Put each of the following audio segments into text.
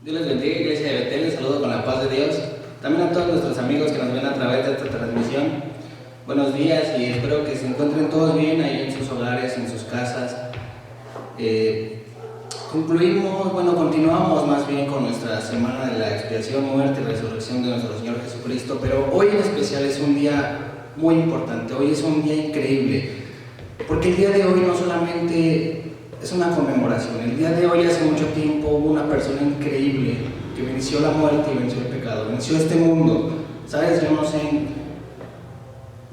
Dios les bendiga, Iglesia de Betel. Les saludo con la paz de Dios. También a todos nuestros amigos que nos ven a través de esta transmisión. Buenos días y espero que se encuentren todos bien ahí en sus hogares, en sus casas. Continuamos más bien con nuestra semana de la expiación, muerte y resurrección de nuestro Señor Jesucristo. Pero hoy en especial es un día muy importante. Hoy es un día increíble. Porque el día de hoy no solamente es una conmemoración. El día de hoy, hace mucho tiempo, hubo una persona increíble que venció la muerte y venció el pecado, venció este mundo. ¿Sabes? Yo no sé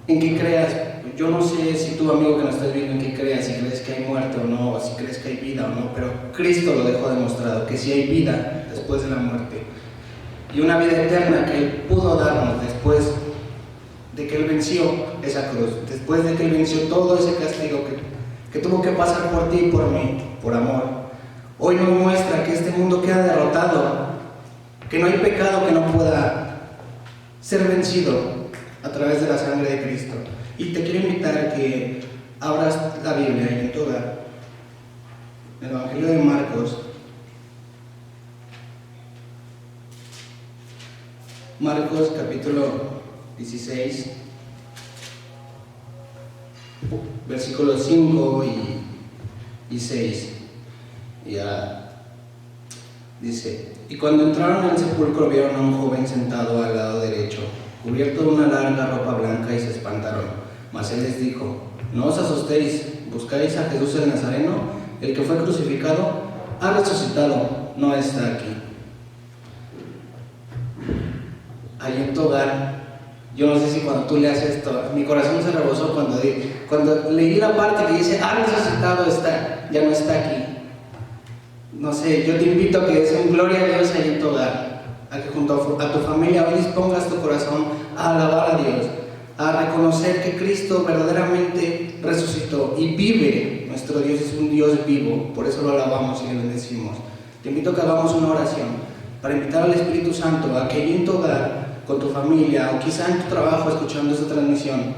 en qué creas. Yo no sé si tú, amigo que nos estás viendo, en qué creas, si crees que hay muerte o no, o si crees que hay vida o no, pero Cristo lo dejó demostrado, que sí hay vida después de la muerte. Y una vida eterna que Él pudo darnos después de que Él venció esa cruz, después de que Él venció todo ese castigo que tuvo que pasar por ti y por mí, por amor. Hoy nos muestra que este mundo queda derrotado, que no hay pecado que no pueda ser vencido a través de la sangre de Cristo. Y te quiero invitar a que abras la Biblia y en tu hogar, el Evangelio de Marcos. Marcos capítulo 16, versículos 5 y 6. Dice: y cuando entraron al sepulcro vieron a un joven sentado al lado derecho, cubierto de una larga ropa blanca, y se espantaron. Mas él les dijo: no os asustéis, buscáis a Jesús el Nazareno, el que fue crucificado, ha resucitado, no está aquí. Ahí en tu hogar, yo no sé si cuando tú leas esto, mi corazón se rebosó cuando leí la parte que dice: ha resucitado, ya no está aquí. No sé, yo te invito a que des un gloria a Dios ahí en tu hogar, a que junto a tu familia hoy dispongas tu corazón a alabar a Dios, a reconocer que Cristo verdaderamente resucitó y vive. Nuestro Dios es un Dios vivo, por eso lo alabamos y le bendecimos. Te invito a que hagamos una oración para invitar al Espíritu Santo a que ahí en tu hogar, con tu familia o quizá en tu trabajo escuchando esta transmisión,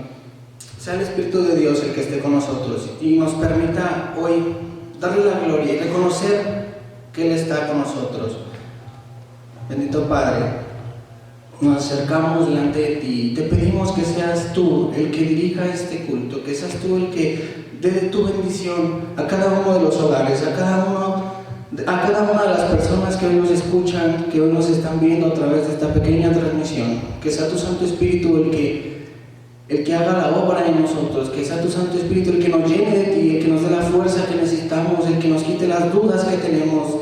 sea el Espíritu de Dios el que esté con nosotros y nos permita hoy darle la gloria y reconocer que Él está con nosotros. Bendito Padre, nos acercamos delante de ti y te pedimos que seas tú el que dirija este culto, que seas tú el que dé tu bendición a cada uno de los hogares, a cada una de las personas que hoy nos escuchan, que hoy nos están viendo a través de esta pequeña transmisión. Que sea tu Santo Espíritu el que haga la obra en nosotros, que sea tu Santo Espíritu el que nos llene de ti, el que nos dé la fuerza que necesitamos, el que nos quite las dudas que tenemos,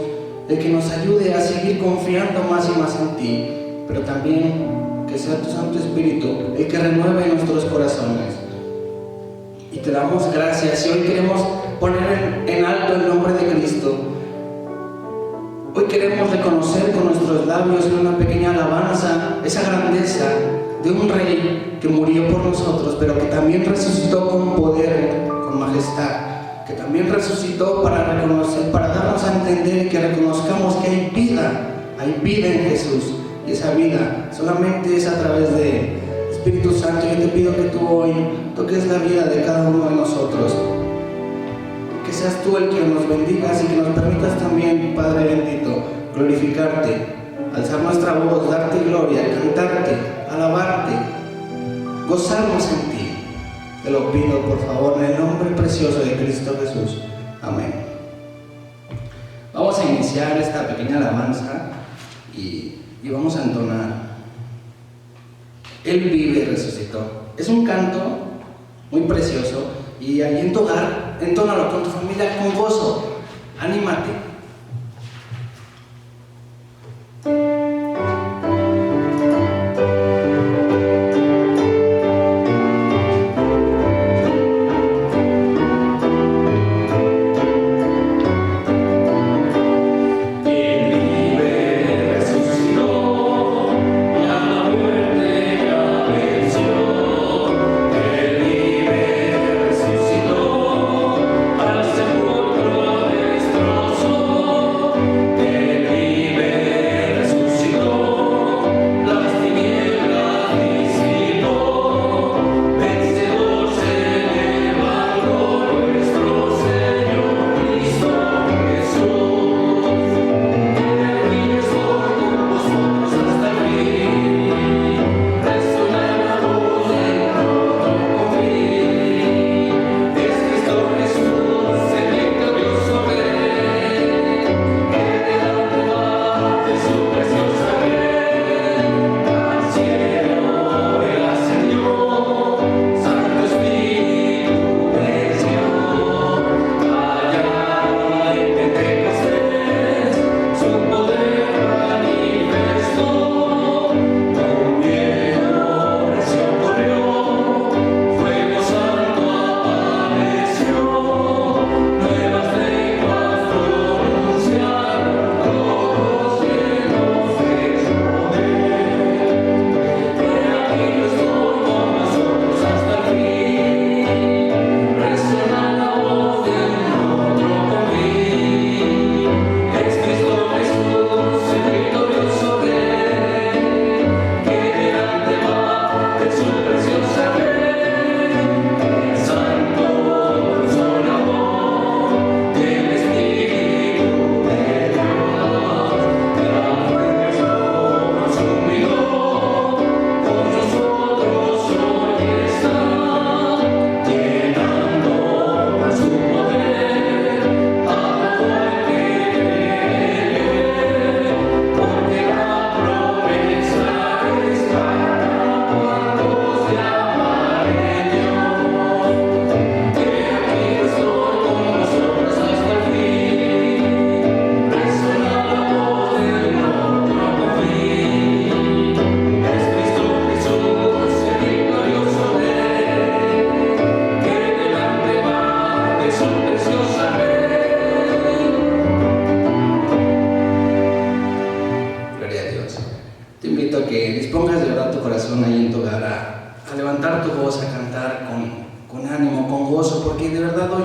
el que nos ayude a seguir confiando más y más en ti, pero también que sea tu Santo Espíritu el que renueve nuestros corazones. Y te damos gracias y hoy queremos poner en alto el nombre de Cristo. Hoy queremos reconocer con nuestros labios en una pequeña alabanza esa grandeza de un Rey que murió por nosotros, pero que también resucitó con poder, con majestad, que también resucitó para reconocer, para darnos a entender que reconozcamos que hay vida en Jesús, y esa vida solamente es a través de Espíritu Santo. Yo te pido que tú hoy toques la vida de cada uno de nosotros, que seas tú el que nos bendigas y que nos permitas también, Padre bendito, glorificarte, alzar nuestra voz, darte gloria, cantarte, alabarte, gozarnos en ti. Te lo pido, por favor, en el nombre precioso de Cristo Jesús. Amén. Vamos a iniciar esta pequeña alabanza y vamos a entonar: Él vive y resucitó. Es un canto muy precioso y ahí en tu hogar, entónalo con tu familia con gozo. Anímate. Al sepulcro destrozó.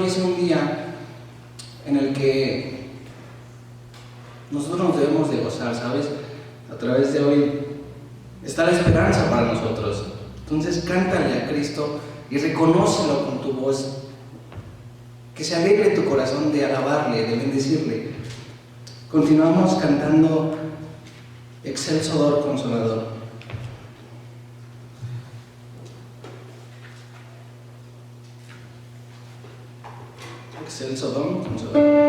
hoy sea un día en el que nosotros nos debemos de gozar, ¿sabes? A través de hoy está la esperanza para nosotros. Entonces cántale a Cristo y reconócelo con tu voz. Que se alegre tu corazón de alabarle, de bendecirle. Continuamos cantando Excelso Dor Consolador. Excelso Dor Consolador.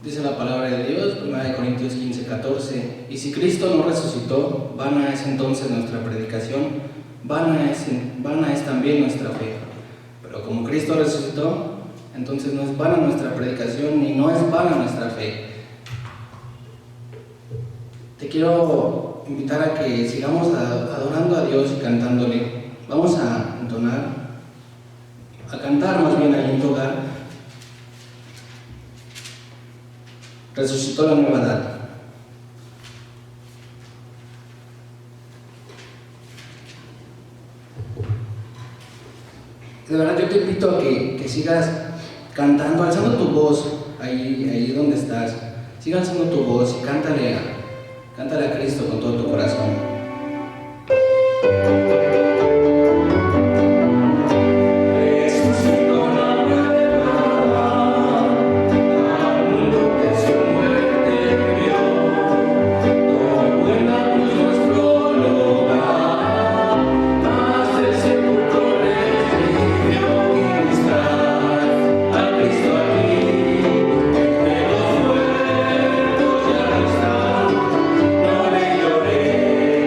Dice la palabra de Dios, 1 Corintios 15:14, y si Cristo no resucitó, vana es entonces nuestra predicación, vana es también nuestra fe. Pero como Cristo resucitó, entonces no es vana nuestra predicación, ni no es vana nuestra fe. Te quiero invitar a que sigamos adorando a Dios y cantándole. Vamos a entonar, a cantar más bien ahí en tu hogar. Resucitó la nueva edad. De verdad yo te invito a que sigas cantando, alzando tu voz ahí donde estás. Siga alzando tu voz y cántale a Cristo con todo tu corazón. No le lloré.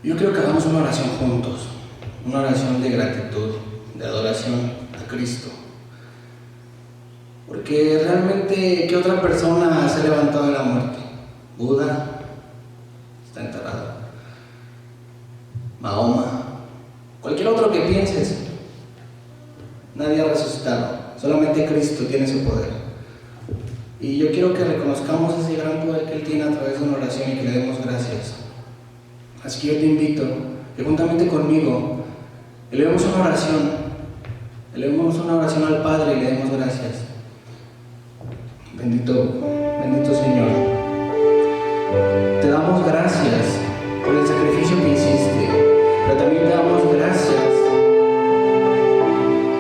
Yo creo que hagamos una oración juntos, una oración de gratitud, de adoración a Cristo. Porque realmente, ¿qué otra persona se ha levantado de la muerte? Buda está enterrado, Mahoma, cualquier otro que pienses, nadie ha resucitado, solamente Cristo tiene ese poder. Y yo quiero que reconozcamos ese gran poder que Él tiene a través de una oración y que le demos gracias. Así que yo te invito que juntamente conmigo elevemos una oración al Padre y le demos gracias. Bendito Señor, te damos gracias por el sacrificio que hiciste, pero también te damos gracias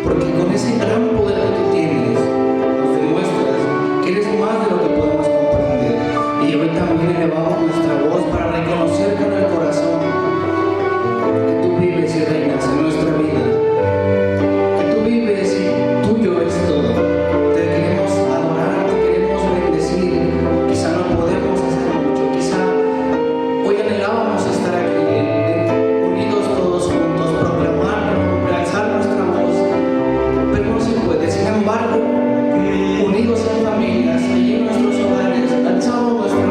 porque con ese gran poder que tú tienes nos demuestras que eres más de lo que podemos comprender. Y hoy también elevamos nuestra voz para reconocer con el corazón que tú vives y reinas en nuestra vida, que tú vives y tuyo es todo. Te queremos adorar, te queremos bendecir. Quizá no podemos hacer mucho, quizá hoy anhelábamos estar aquí unidos todos juntos, proclamar tu nombre, alzar nuestra voz, pero no se puede. Sin embargo, unidos en familias, allí en nuestros hogares, alzamos nuestra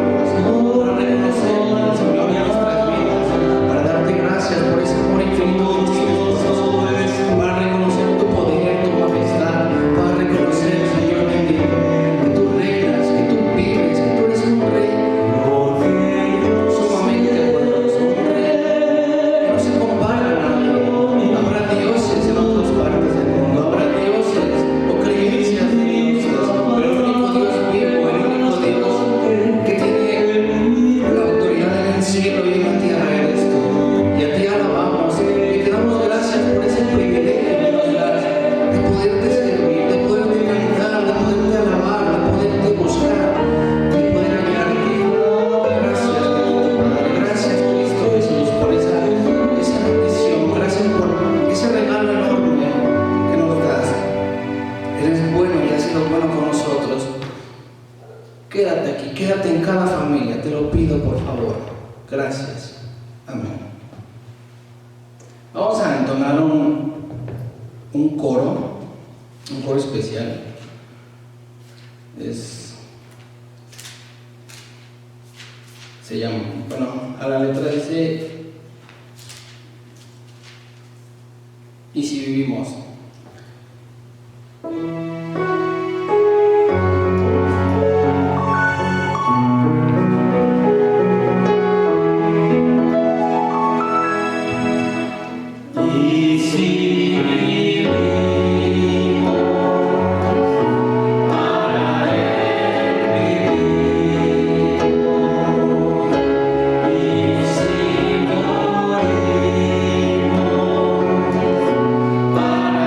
voz para reconocer al Señor en nuestras vidas, para darte gracias por ese amor infinito que tienes, para reconocer tu poder, tu majestad, para reconocer, Señor bendito, que tú reinas, que tú vives, que tú eres un rey sumamente bueno, un rey que no se compara a nadie. Habrá dioses en otras partes del mundo, habrá dioses o creencias de dioses, pero el único Dios vivo, el único Dios que tiene la autoridad en el cielo y en la tierra eres tú. Y a ti alabamos y te damos gracias por ese privilegio que nos das de poderte servir, de poderte cantar, de poderte alabar, de poderte buscar, de poder hallarte. Gracias, bendito Padre, gracias Cristo Jesús por esa bendición, gracias por ese regalo enorme que nos das. Eres bueno y has sido bueno con nosotros. Quédate aquí, quédate en cada familia, te lo pido por favor. Gracias. Amén. Vamos a entonar un coro especial. Se llama, a la letra dice, ¿y si vivimos? Y si vivimos para Él vivimos, y si morimos para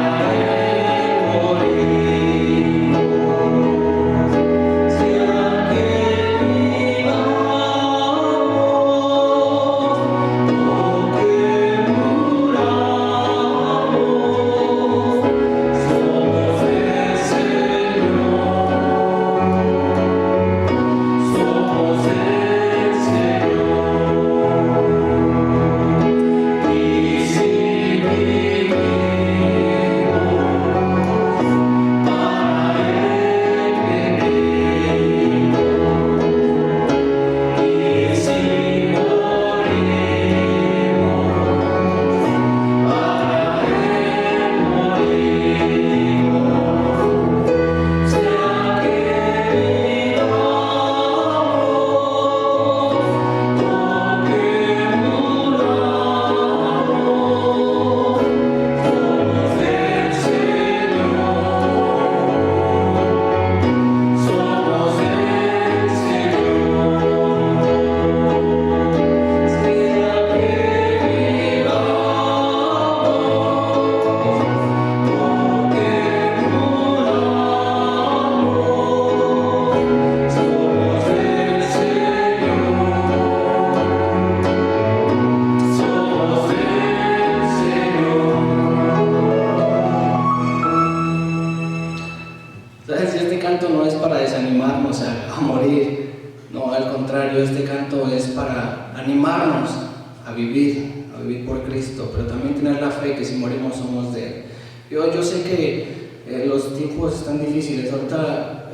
vivir por Cristo, pero también tener la fe que si morimos somos de Él. Yo sé que los tiempos están difíciles, ahorita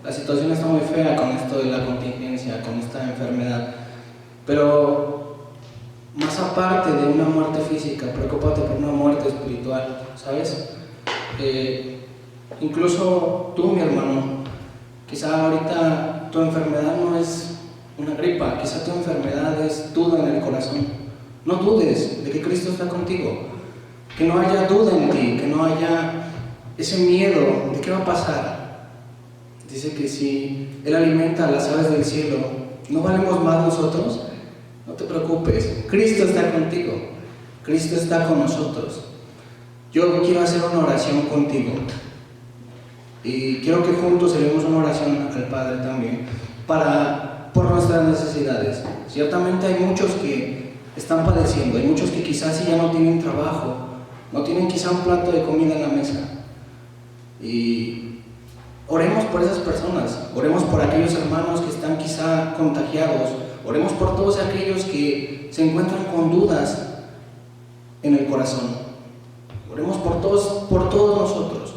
la situación está muy fea con esto de la contingencia, con esta enfermedad, pero más aparte de una muerte física, preocúpate por una muerte espiritual, ¿sabes? Incluso tú, mi hermano, quizá ahorita tu enfermedad no es una gripa, quizá tu enfermedad es duda en el corazón. No dudes de que Cristo está contigo, que no haya duda en ti, que no haya ese miedo de qué va a pasar. Dice que si Él alimenta a las aves del cielo, ¿no valemos más nosotros? No te preocupes, Cristo está contigo, Cristo está con nosotros. Yo quiero hacer una oración contigo y quiero que juntos elevemos una oración al Padre también por nuestras necesidades. Ciertamente hay muchos que están padeciendo, hay muchos que quizás ya no tienen trabajo, no tienen quizá un plato de comida en la mesa. Y oremos por esas personas, oremos por aquellos hermanos que están quizá contagiados, oremos por todos aquellos que se encuentran con dudas en el corazón. Oremos por todos nosotros,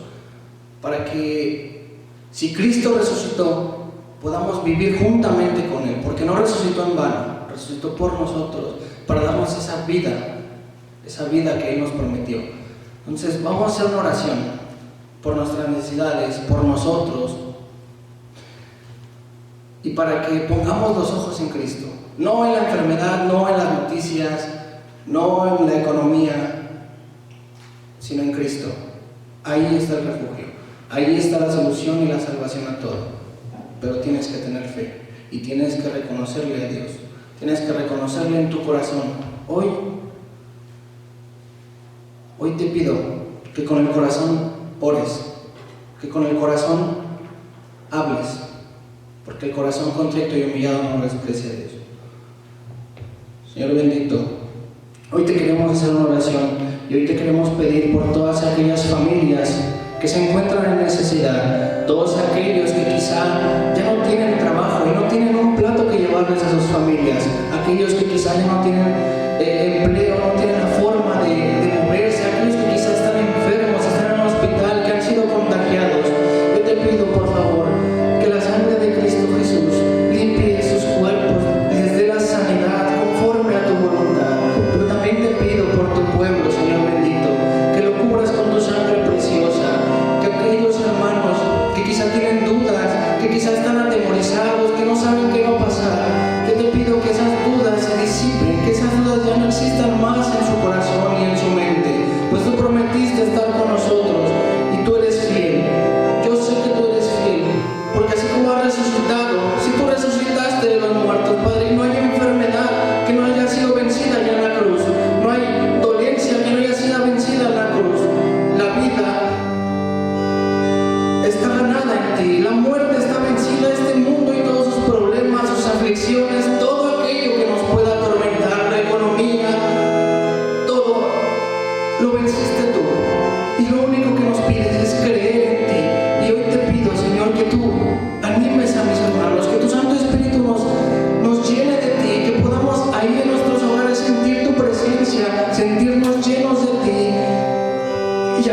para que si Cristo resucitó, podamos vivir juntamente con Él, porque no resucitó en vano, resucitó por nosotros, para darnos esa vida que Él nos prometió. Entonces vamos a hacer una oración por nuestras necesidades, por nosotros, y para que pongamos los ojos en Cristo, no en la enfermedad, no en las noticias, no en la economía, sino en Cristo. Ahí está el refugio, ahí está la solución y la salvación a todo. Pero tienes que tener fe y tienes que reconocerle a Dios, tienes que reconocerle en tu corazón. Hoy te pido que con el corazón ores, que con el corazón hables, porque el corazón contrito y humillado no desprecia a Dios. Señor bendito, hoy te queremos hacer una oración y hoy te queremos pedir por todas aquellas familias que se encuentran en necesidad, todos aquellos que quizá ya no tienen trabajo y no tienen un plato que llevarles a sus familias, aquellos que quizá ya no tienen empleo, no tienen la forma de moverse, aquellos que quizá están enfermos, están en un hospital, que han sido contagiados. Yo te pido por favor que la sangre de Cristo Jesús limpie sus cuerpos, les dé la sanidad conforme a tu voluntad. Pero también te pido por tu pueblo, Señor bendito, que lo cubras con tu sangre preciosa, que aquellos hermanos que quizá tienen dudas, que quizá están atemorizados, que no saben qué va a pasar, yo te pido que esas dudas se disipen, que esas dudas ya no existan más en su corazón y en su mente, pues tú prometiste estar con nosotros y tú eres fiel. Yo sé que tú eres fiel, porque así como has resucitado, si tú resucitaste de los muertos, Padre, no hay enfermedad que no haya sido vencida ya en la cruz, no hay dolencia que no haya sido vencida en la cruz. La vida está ganada en ti, la muerte está vencida, este mundo y todos sus problemas, sus aflicciones, todo aquello que nos pueda atormentar, la economía, todo lo venciste tú. Y lo único que nos pides es creer en ti. Y hoy te pido, Señor, que tú animes a mis hermanos, que tu Santo Espíritu nos llene de ti, que podamos ahí en nuestros hogares sentir tu presencia, sentirnos llenos de ti. Y a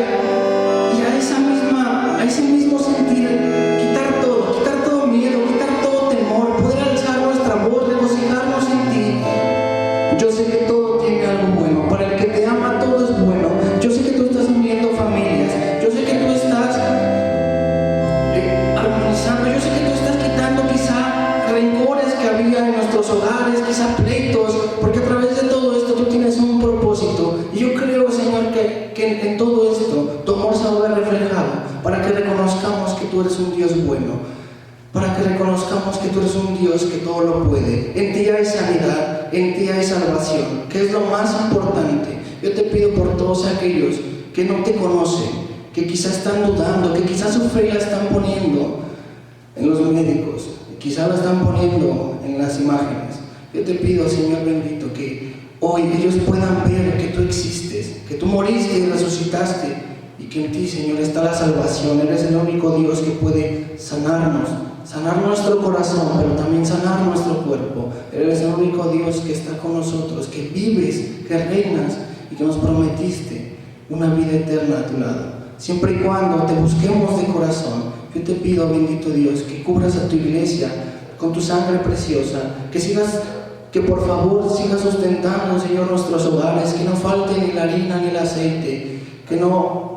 ese mismo sentir, quitar todo miedo, quitar todo temor, poder alzar nuestra voz, regocijarnos en ti. Yo sé que todo tiene algo bueno, para el que te ama todo es bueno. Yo sé que tú estás uniendo familias, yo sé que tú estás armonizando, yo sé que tú estás quitando quizá rencores que había en nuestros hogares, quizá pleitos, porque a través de todo esto tú tienes un propósito. Y yo creo, Señor, que en todo esto tu amor se va a ver reflejado, para que reconozcamos que tú eres un Dios bueno, para que reconozcamos que tú eres un Dios que todo lo puede. En ti hay sanidad, en ti hay salvación, que es lo más importante. Yo te pido por todos aquellos que no te conocen, que quizás están dudando, que quizás su fe la están poniendo en los médicos, quizás la están poniendo en las imágenes. Yo te pido, Señor bendito, que hoy ellos puedan ver que tú existes, que tú moriste y resucitaste, y que en ti, Señor, está la salvación. Eres el único Dios que puede sanarnos sanar nuestro corazón, pero también sanar nuestro cuerpo. Eres el único Dios que está con nosotros, que vives, que reinas y que nos prometiste una vida eterna a tu lado. Siempre y cuando te busquemos de corazón, yo te pido, bendito Dios, que cubras a tu iglesia con tu sangre preciosa, que por favor sigas sustentando, Señor, nuestros hogares, que no falte ni la harina ni el aceite, que no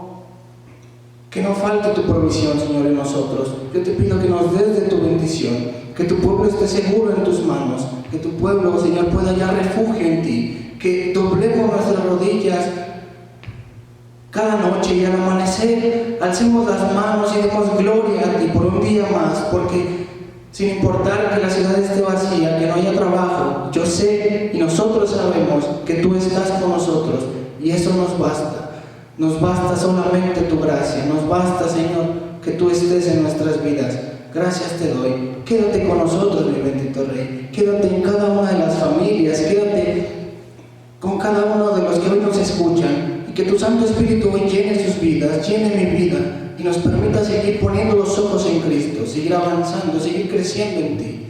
falte tu provisión, Señor, en nosotros. Yo te pido que nos des de tu bendición, que tu pueblo esté seguro en tus manos, que tu pueblo, Señor, pueda hallar refugio en ti, que doblemos nuestras rodillas cada noche y al amanecer alcemos las manos y demos gloria a ti por un día más, porque sin importar que la ciudad esté vacía, que no haya trabajo, yo sé y nosotros sabemos que tú estás con nosotros y eso nos basta. Nos basta solamente tu gracia, nos basta, Señor, que tú estés en nuestras vidas. Gracias te doy. Quédate con nosotros, mi bendito Rey. Quédate en cada una de las familias, quédate con cada uno de los que hoy nos escuchan y que tu Santo Espíritu hoy llene sus vidas, llene mi vida y nos permita seguir poniendo los ojos en Cristo, seguir avanzando, seguir creciendo en ti.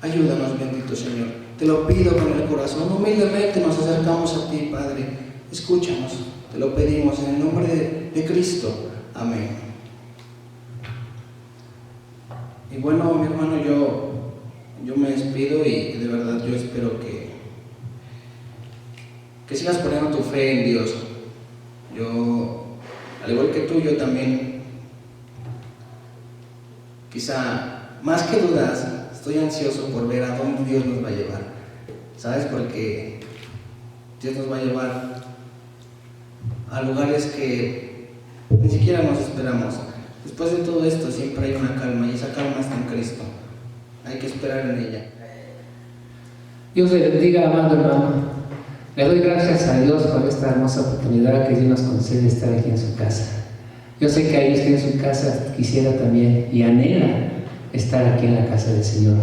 Ayúdanos, bendito Señor. Te lo pido con el corazón. Humildemente nos acercamos a ti, Padre. Escúchanos. Te lo pedimos en el nombre de Cristo. Amén. Y bueno, mi hermano, yo me despido y de verdad yo espero que sigas poniendo tu fe en Dios. Yo, al igual que tú, yo también, quizá más que dudas, estoy ansioso por ver a dónde Dios nos va a llevar. ¿Sabes? Porque Dios nos va a llevar a lugares que ni siquiera nos esperamos. Después de todo esto siempre hay una calma y esa calma está en Cristo. Hay que esperar en ella. Dios le bendiga, amado hermano. Le doy gracias a Dios por esta hermosa oportunidad que Dios nos concede estar aquí en su casa. Yo sé que ahí usted en su casa quisiera también y anhela estar aquí en la casa del Señor.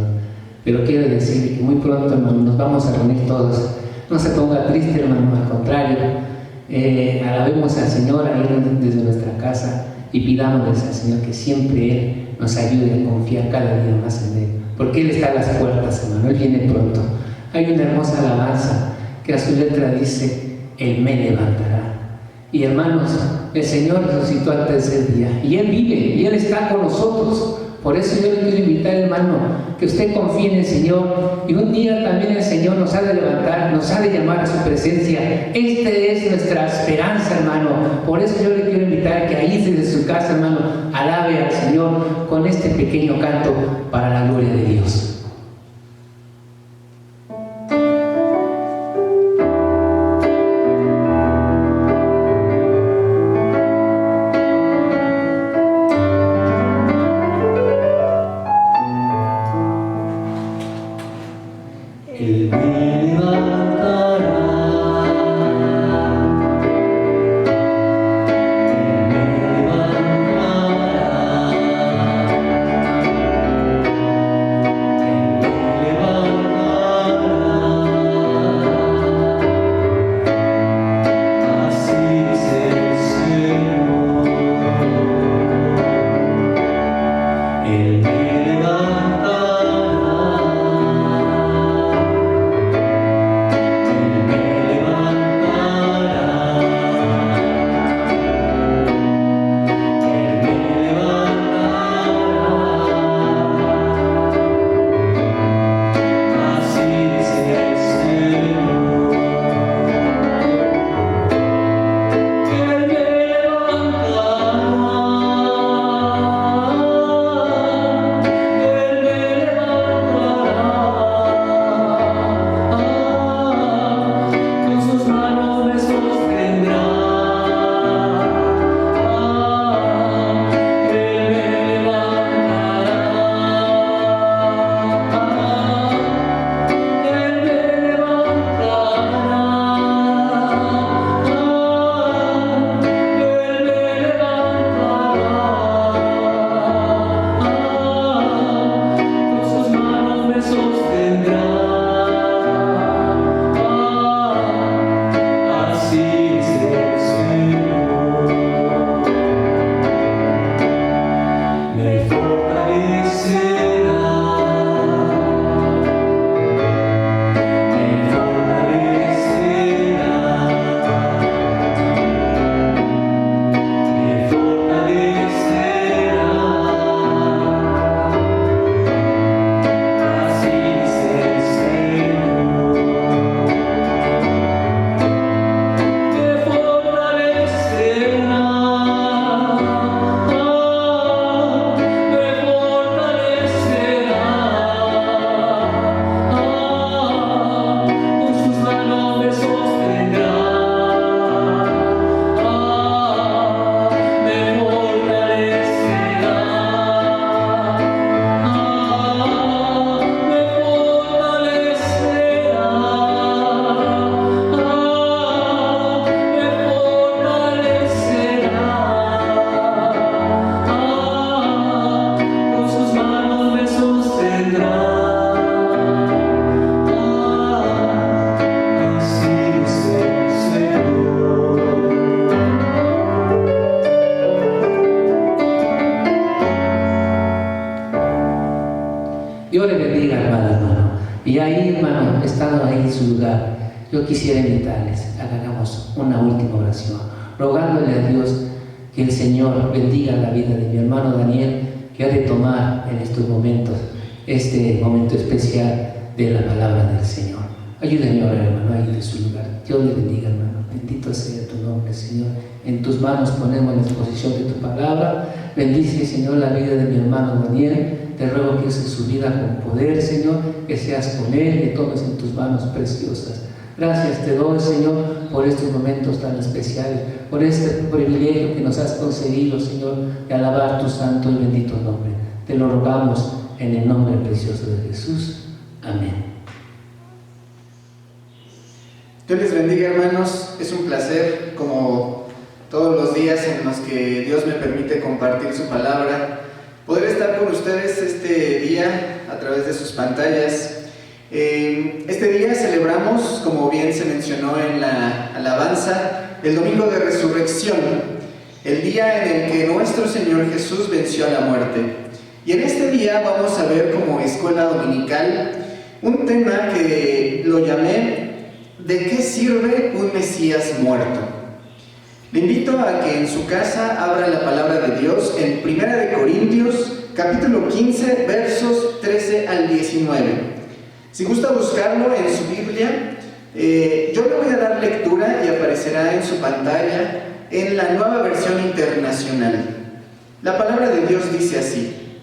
Pero quiero decir que muy pronto, hermano, nos vamos a reunir todos. No se ponga triste, hermano, al contrario. Alabemos al Señor ahí desde nuestra casa y pidámosle al Señor que siempre Él nos ayude a confiar cada día más en Él, porque Él está a las puertas, hermano. Él viene pronto. Hay una hermosa alabanza que a su letra dice: Él me levantará. Y hermanos, el Señor resucitó al tercer día y Él vive y Él está con nosotros. Por eso yo le quiero invitar, hermano, que usted confíe en el Señor y un día también el Señor nos ha de levantar, nos ha de llamar a su presencia. Esta es nuestra esperanza, hermano. Por eso yo le quiero invitar que ahí desde su casa, hermano, alabe al Señor con este pequeño canto para la gloria de Dios. Él me levantará, Él me levantará, Yo quisiera invitarles a que hagamos una última oración, rogándole a Dios que el Señor bendiga la vida de mi hermano Daniel, que ha de tomar en estos momentos este momento especial de la palabra del Señor. Ayúdenme a orar, hermano, ahí de su lugar. Dios le bendiga, hermano. Bendito sea tu nombre, Señor. En tus manos ponemos la exposición de tu palabra. Bendice, Señor, la vida de mi hermano Daniel. Te ruego que uses su vida con poder, Señor, que seas con él, que tomes en tus manos preciosas. Gracias te doy, Señor, por estos momentos tan especiales, por este privilegio que nos has concedido, Señor, de alabar tu santo y bendito nombre. Te lo rogamos en el nombre precioso de Jesús. Amén. Dios les bendiga, hermanos. Es un placer, como todos los días en los que Dios me permite compartir su palabra, poder estar con ustedes este día a través de sus pantallas. Este día celebramos, como bien se mencionó en la alabanza, el Domingo de Resurrección, el día en el que nuestro Señor Jesús venció a la muerte. Y en este día vamos a ver como escuela dominical un tema que lo llamé ¿de qué sirve un Mesías muerto? Le invito a que en su casa abra la palabra de Dios en 1 Corintios, capítulo 15, versos 13 al 19. Si gusta buscarlo en su Biblia, yo le voy a dar lectura y aparecerá en su pantalla en la Nueva Versión Internacional. La palabra de Dios dice así: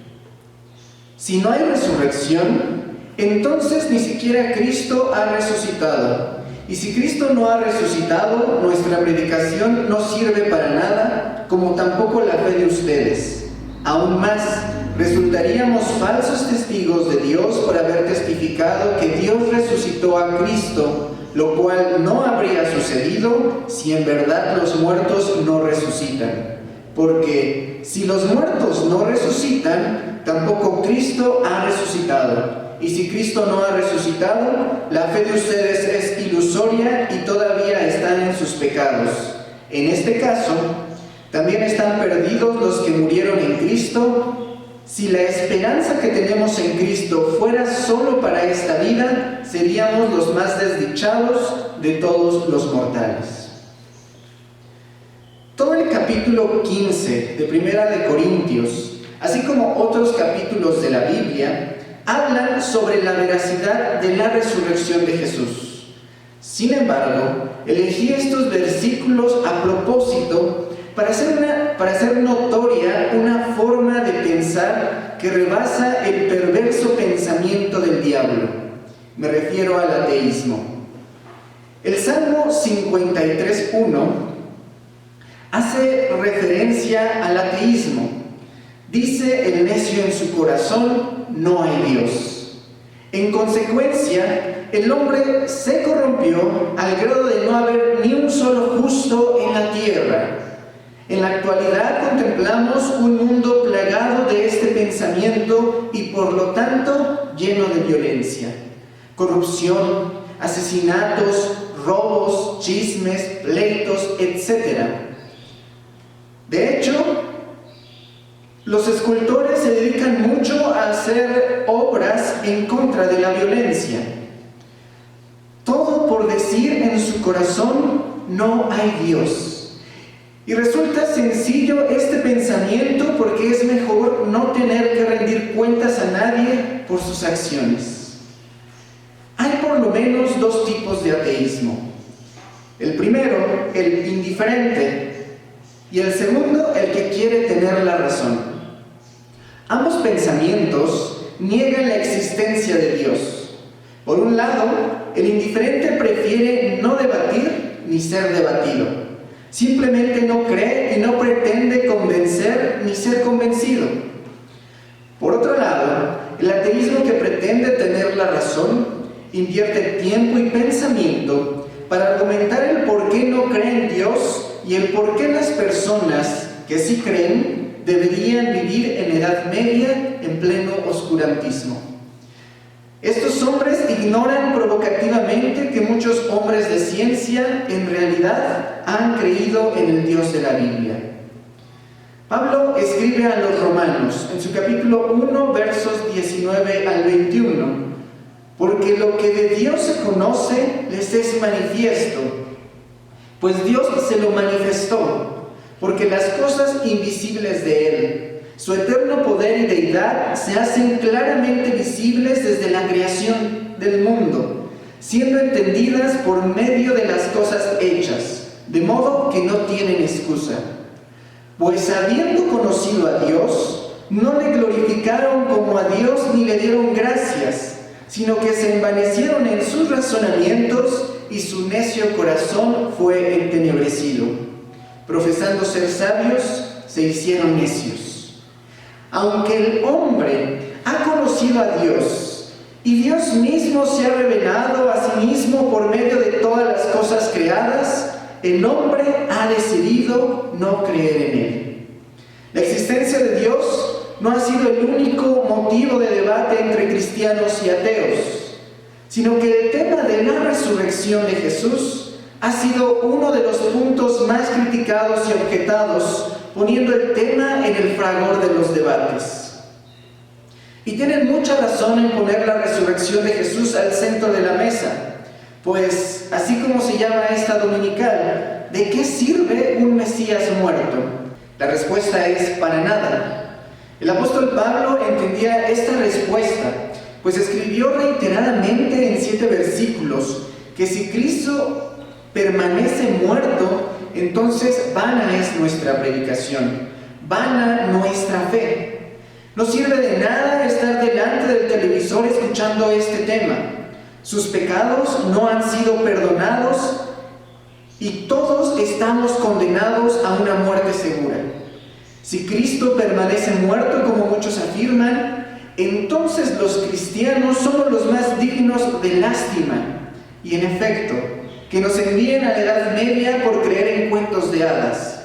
si no hay resurrección, entonces ni siquiera Cristo ha resucitado. Y si Cristo no ha resucitado, nuestra predicación no sirve para nada, como tampoco la fe de ustedes. Aún más, resultaríamos falsos testigos de Dios por haber testificado que Dios resucitó a Cristo, lo cual no habría sucedido si en verdad los muertos no resucitan. Porque si los muertos no resucitan, tampoco Cristo ha resucitado. Y si Cristo no ha resucitado, la fe de ustedes es ilusoria y todavía están en sus pecados. En este caso, también están perdidos los que murieron en Cristo. Si la esperanza que tenemos en Cristo fuera solo para esta vida, seríamos los más desdichados de todos los mortales. Todo el capítulo 15 de 1 Corintios, así como otros capítulos de la Biblia, hablan sobre la veracidad de la resurrección de Jesús. Sin embargo, elegí estos versículos a propósito para hacer notoria una forma de pensar que rebasa el perverso pensamiento del diablo. Me refiero al ateísmo. El Salmo 53:1 hace referencia al ateísmo. Dice el necio en su corazón: no hay Dios. En consecuencia, el hombre se corrompió al grado de no haber ni un solo justo en la tierra. En la actualidad contemplamos un mundo plagado de este pensamiento y por lo tanto lleno de violencia, corrupción, asesinatos, robos, chismes, pleitos, etc. De hecho, los escultores se dedican mucho a hacer obras en contra de la violencia. Todo por decir en su corazón: no hay Dios. Y resulta sencillo este pensamiento porque es mejor no tener que rendir cuentas a nadie por sus acciones. Hay por lo menos dos tipos de ateísmo. El primero, el indiferente, y el segundo, el que quiere tener la razón. Ambos pensamientos niegan la existencia de Dios. Por un lado, el indiferente prefiere no debatir ni ser debatido. Simplemente no cree y no pretende convencer ni ser convencido. Por otro lado, el ateísmo que pretende tener la razón invierte tiempo y pensamiento para argumentar el por qué no cree en Dios y el por qué las personas que sí creen deberían vivir en Edad Media en pleno oscurantismo. Estos hombres ignoran provocativamente que muchos hombres de ciencia en realidad han creído en el Dios de la Biblia. Pablo escribe a los romanos en su capítulo 1, versos 19 al 21: porque lo que de Dios se conoce les es manifiesto, pues Dios se lo manifestó, porque las cosas invisibles de Él, su eterno poder y deidad, se hacen claramente visibles desde la creación del mundo, siendo entendidas por medio de las cosas hechas, de modo que no tienen excusa. Pues habiendo conocido a Dios, no le glorificaron como a Dios ni le dieron gracias, sino que se envanecieron en sus razonamientos y su necio corazón fue entenebrecido. Profesando ser sabios, se hicieron necios. Aunque el hombre ha conocido a Dios, y Dios mismo se ha revelado a sí mismo por medio de todas las cosas creadas, el hombre ha decidido no creer en Él. La existencia de Dios no ha sido el único motivo de debate entre cristianos y ateos, sino que el tema de la resurrección de Jesús ha sido uno de los puntos más criticados y objetados, poniendo el tema en el fragor de los debates. Y tienen mucha razón en poner la resurrección de Jesús al centro de la mesa, pues, así como se llama esta dominical, ¿de qué sirve un Mesías muerto? La respuesta es para nada. El apóstol Pablo entendía esta respuesta, pues escribió reiteradamente en 7 versículos que si Cristo permanece muerto, entonces vana es nuestra predicación, vana nuestra fe. No sirve de nada estar delante del televisor escuchando este tema. Sus pecados no han sido perdonados y todos estamos condenados a una muerte segura. Si Cristo permanece muerto, como muchos afirman, entonces los cristianos somos los más dignos de lástima. Y en efecto, que nos envíen a la Edad Media por creer en cuentos de hadas.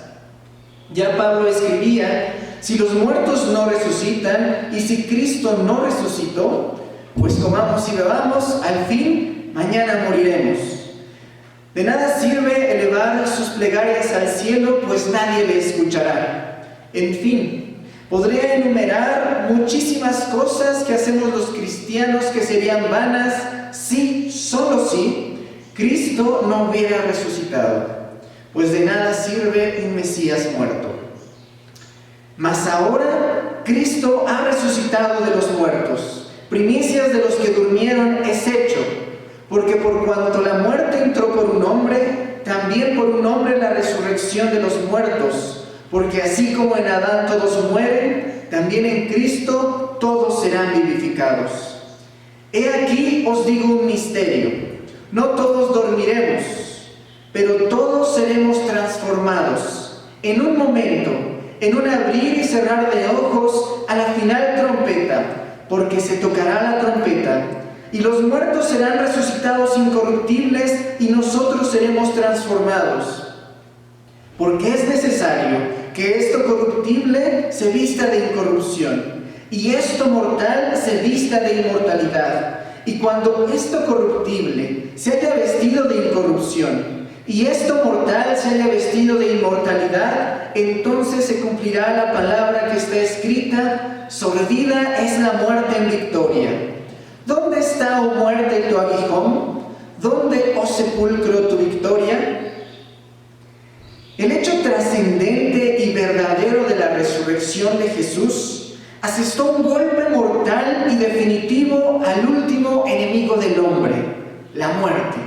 Ya Pablo escribía: si los muertos no resucitan y si Cristo no resucitó, pues comamos y bebamos, al fin, mañana moriremos. De nada sirve elevar sus plegarias al cielo, pues nadie le escuchará. En fin, podría enumerar muchísimas cosas que hacemos los cristianos que serían vanas si, solo si, Cristo no hubiera resucitado, pues de nada sirve un Mesías muerto. Mas ahora Cristo ha resucitado de los muertos, primicias de los que durmieron es hecho, porque por cuanto la muerte entró por un hombre, también por un hombre la resurrección de los muertos, porque así como en Adán todos mueren, también en Cristo todos serán vivificados. He aquí os digo un misterio: no todos dormiremos, pero todos seremos transformados en un momento, en un abrir y cerrar de ojos, a la final trompeta, porque se tocará la trompeta, y los muertos serán resucitados incorruptibles, y nosotros seremos transformados. Porque es necesario que esto corruptible se vista de incorrupción, y esto mortal se vista de inmortalidad. Y cuando esto corruptible se haya vestido de incorrupción, y esto mortal se haya vestido de inmortalidad, entonces se cumplirá la palabra que está escrita: sorbida es la muerte en victoria. ¿Dónde está, oh muerte, tu aguijón? ¿Dónde, oh sepulcro, tu victoria? El hecho trascendente y verdadero de la resurrección de Jesús asestó un golpe mortal y definitivo al último enemigo del hombre, la muerte.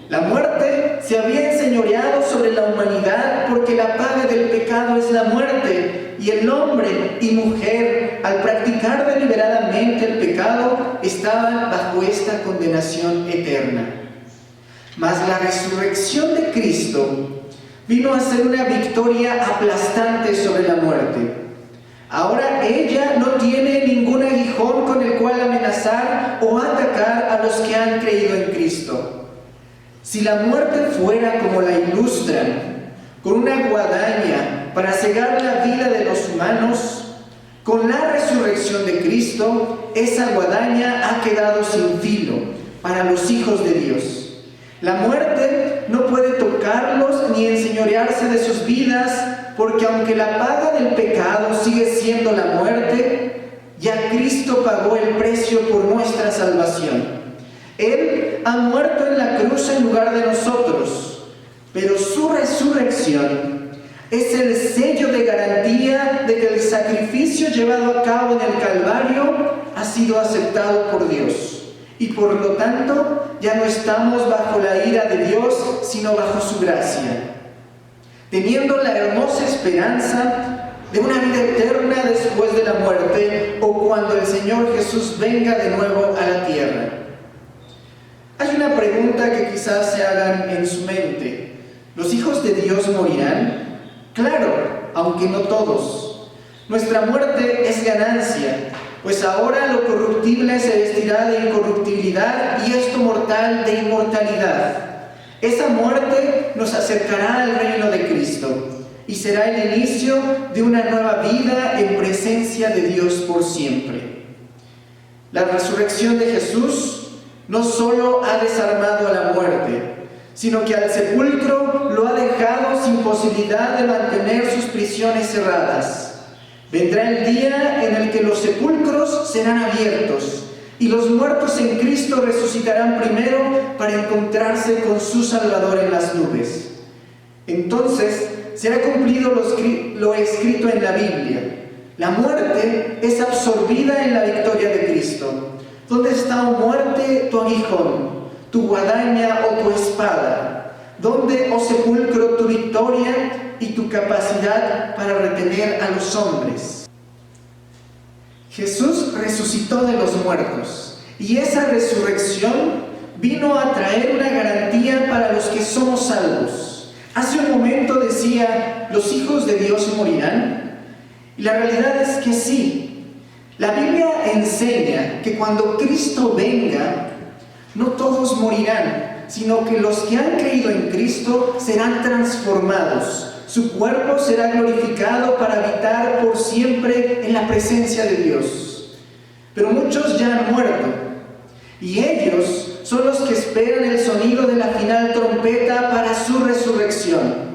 La muerte se había enseñoreado sobre la humanidad porque la paga del pecado es la muerte, y el hombre y mujer, al practicar deliberadamente el pecado, estaban bajo esta condenación eterna. Mas la resurrección de Cristo vino a ser una victoria aplastante sobre la muerte. Ahora ella no tiene ningún aguijón con el cual amenazar o atacar a los que han creído en Cristo. Si la muerte fuera como la ilustran, con una guadaña para cegar la vida de los humanos, con la resurrección de Cristo, esa guadaña ha quedado sin filo para los hijos de Dios. La muerte no puede tocarlos ni enseñorearse de sus vidas, porque aunque la paga del pecado sigue siendo la muerte, Ya Cristo pagó el precio por nuestra salvación. Él ha muerto en la cruz en lugar de nosotros, pero su resurrección es el sello de garantía de que el sacrificio llevado a cabo en el Calvario ha sido aceptado por Dios. Y por lo tanto, ya no estamos bajo la ira de Dios, sino bajo su gracia, teniendo la hermosa esperanza de una vida eterna después de la muerte o cuando el Señor Jesús venga de nuevo a la tierra. Hay una pregunta que quizás se hagan en su mente. ¿Los hijos de Dios morirán? Claro, aunque no todos. Nuestra muerte es ganancia, pues ahora lo corruptible se vestirá de incorruptibilidad y esto mortal de inmortalidad. Esa muerte nos acercará al reino de Cristo y será el inicio de una nueva vida en presencia de Dios por siempre. La resurrección de Jesús no solo ha desarmado a la muerte, sino que al sepulcro lo ha dejado sin posibilidad de mantener sus prisiones cerradas. Vendrá el día en el que los sepulcros serán abiertos y los muertos en Cristo resucitarán primero para encontrarse con su Salvador en las nubes. Entonces será cumplido lo escrito en la Biblia. La muerte es absorbida en la victoria de Cristo. ¿Dónde está, oh muerte, tu aguijón, tu guadaña o tu espada? ¿Dónde, oh sepulcro, tu victoria y tu capacidad para retener a los hombres? Jesús resucitó de los muertos y esa resurrección vino a traer una garantía para los que somos salvos. Hace un momento decía, ¿los hijos de Dios morirán? Y la realidad es que sí. La Biblia enseña que cuando Cristo venga, no todos morirán, sino que los que han creído en Cristo serán transformados. Su cuerpo será glorificado para habitar por siempre en la presencia de Dios. Pero muchos ya han muerto, y ellos son los que esperan el sonido de la final trompeta para su resurrección.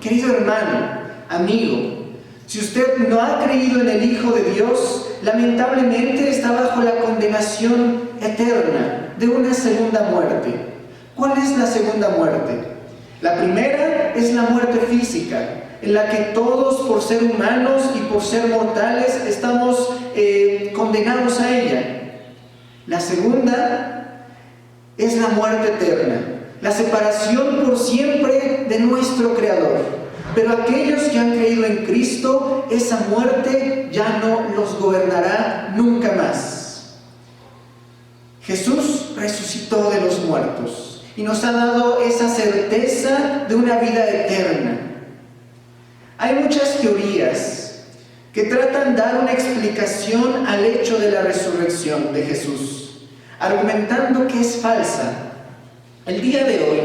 Querido hermano, amigo, si usted no ha creído en el Hijo de Dios, lamentablemente está bajo la condenación eterna de una segunda muerte. ¿Cuál es la segunda muerte? La primera es la muerte física, en la que todos, por ser humanos y por ser mortales, estamos condenados a ella. La segunda es la muerte eterna, la separación por siempre de nuestro Creador. Pero aquellos que han creído en Cristo, esa muerte ya no los gobernará nunca más. Jesús resucitó de los muertos y nos ha dado esa certeza de una vida eterna. Hay muchas teorías que tratan de dar una explicación al hecho de la resurrección de Jesús, argumentando que es falsa. El día de hoy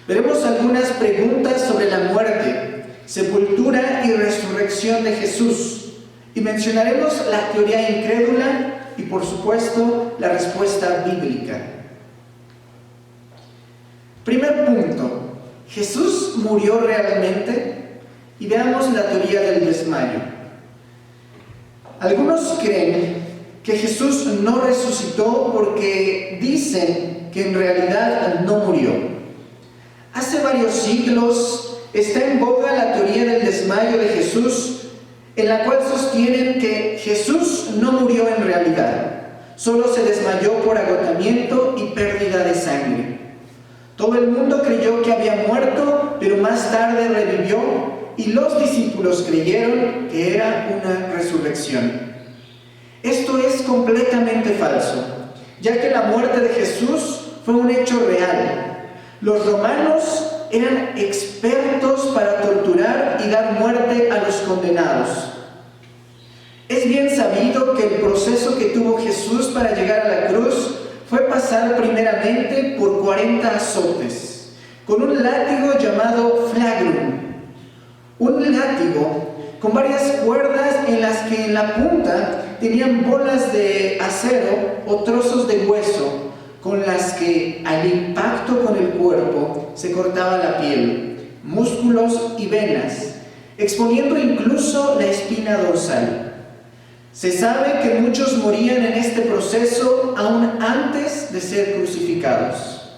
veremos algunas preguntas sobre la muerte, sepultura y resurrección de Jesús, y mencionaremos la teoría incrédula y, por supuesto, la respuesta bíblica. Primer punto, ¿Jesús murió realmente? Y veamos la teoría del desmayo. Algunos creen que Jesús no resucitó porque dicen que en realidad no murió. Hace varios siglos está en boga la teoría del desmayo de Jesús, en la cual sostienen que Jesús no murió en realidad, solo se desmayó por agotamiento y pérdida de sangre. Todo el mundo creyó que había muerto, pero más tarde revivió y los discípulos creyeron que era una resurrección. Esto es completamente falso, ya que la muerte de Jesús fue un hecho real. Los romanos eran expertos para torturar y dar muerte a los condenados. Es bien sabido que el proceso que tuvo Jesús para llegar a la cruz fue pasar primeramente por 40 azotes, con un látigo llamado flagrum. Un látigo con varias cuerdas en las que en la punta tenían bolas de acero o trozos de hueso, con las que al impacto con el cuerpo se cortaba la piel, músculos y venas, exponiendo incluso la espina dorsal. Se sabe que muchos morían en este proceso aún antes de ser crucificados.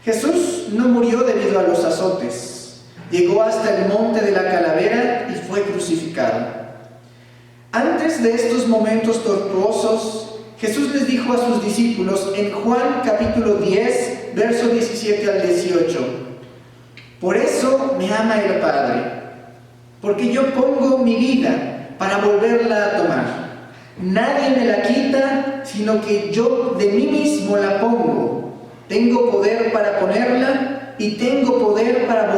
Jesús no murió debido a los azotes. Llegó hasta el monte de la calavera y fue crucificado. Antes de estos momentos tortuosos, Jesús les dijo a sus discípulos en Juan capítulo 10, verso 17 al 18: por eso me ama el Padre, porque yo pongo mi vida para volverla a tomar. Nadie me la quita, sino que yo de mí mismo la pongo. Tengo poder para ponerla y tengo poder para